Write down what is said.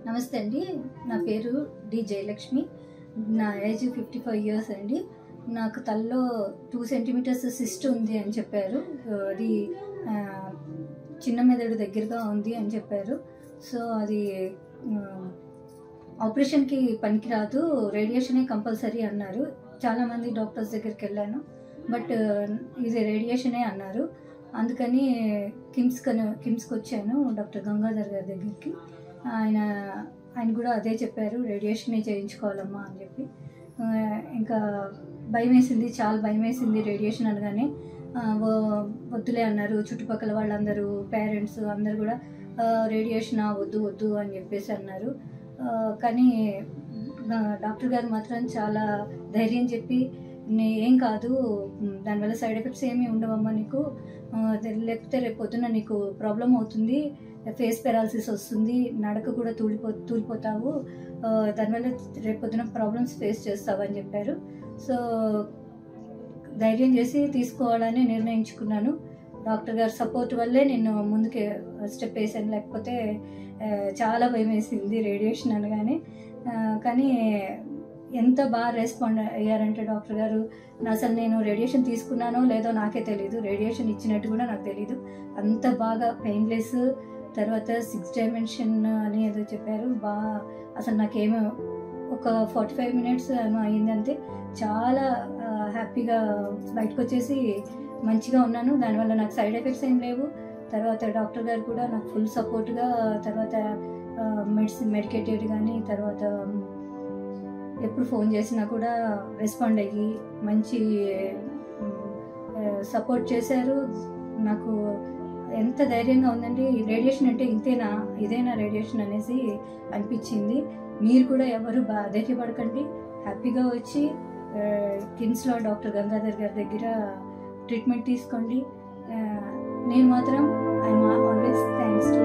నమస్తే అండి. నా పేరు డి జయలక్ష్మి. నా ఏజ్ 55 ఇయర్స్ అండి. నాకు తలలో 2 సెంటీమీటర్స్ సిస్ట్ ఉంది అని చెప్పారు. అది చిన్న మెదడు దగ్గరగా ఉంది అని చెప్పారు. సో అది ఆపరేషన్కి పనికిరాదు, రేడియేషనే కంపల్సరీ అన్నారు. చాలామంది డాక్టర్స్ దగ్గరికి వెళ్ళాను, బట్ ఇది రేడియేషనే అన్నారు. అందుకని కిమ్స్కి వచ్చాను, డాక్టర్ గంగాధర్ గారి దగ్గరికి. ఆయన కూడా అదే చెప్పారు, రేడియేషనే చేయించుకోవాలమ్మా అని చెప్పి. ఇంకా భయం వేసింది, చాలా భయం వేసింది రేడియేషన్ అనగానే. వద్దులే అన్నారు చుట్టుపక్కల వాళ్ళందరూ, పేరెంట్స్ అందరు కూడా రేడియేషన్ వద్దు వద్దు అని చెప్పేసి అన్నారు. కానీ డాక్టర్ గారు మాత్రం చాలా ధైర్యం చెప్పి, ఏం కాదు, దానివల్ల సైడ్ ఎఫెక్ట్స్ ఏమీ ఉండవమ్మా నీకు, లేకపోతే రేపు పొద్దున నీకు ప్రాబ్లం అవుతుంది, ఫేస్ పెరాలసిస్ వస్తుంది, నడక కూడా తూలిపోతావు, దానివల్ల రేపు పొద్దున ప్రాబ్లమ్స్ ఫేస్ చేస్తావు అని చెప్పారు. సో ధైర్యం చేసి తీసుకోవాలని నిర్ణయించుకున్నాను. డాక్టర్ గారి సపోర్ట్ వల్లే నేను ముందుకే స్టెప్ వేసాను, లేకపోతే చాలా భయం వేసింది రేడియేషన్ అనగానే. కానీ ఎంత బాగా రెస్పాండ్ అయ్యారంటే డాక్టర్ గారు, అసలు నేను రేడియేషన్ తీసుకున్నానో లేదో నాకే తెలీదు, రేడియేషన్ ఇచ్చినట్టు కూడా నాకు తెలీదు. అంత బాగా పెయిన్లెస్, తర్వాత 6 డైమెన్షన్ అని ఏదో చెప్పారు. అసలు నాకేమో ఒక 45 మినిట్స్ ఏమో అయిందంతే. చాలా హ్యాపీగా బయటకు వచ్చేసి మంచిగా ఉన్నాను. దానివల్ల నాకు సైడ్ ఎఫెక్ట్స్ ఏం లేవు. తర్వాత డాక్టర్ గారు కూడా నాకు ఫుల్ సపోర్ట్గా, తర్వాత మెడికేటెడ్ కానీ, తర్వాత ఎప్పుడు ఫోన్ చేసినా కూడా రెస్పాండ్ అయ్యి మంచి సపోర్ట్ చేశారు. నాకు ఎంత ధైర్యంగా ఉందండి, రేడియేషన్ అంటే ఇంతేనా, ఇదేనా రేడియేషన్ అనేసి అనిపించింది. మీరు కూడా ఎవరు ధైర్యపడకండి, హ్యాపీగా వచ్చి కిమ్స్లో డాక్టర్ గంగాధర్ గారి దగ్గర ట్రీట్మెంట్ తీసుకోండి. నేను మాత్రం ఐఎమ్ ఆల్వేస్ థ్యాంక్స్ టు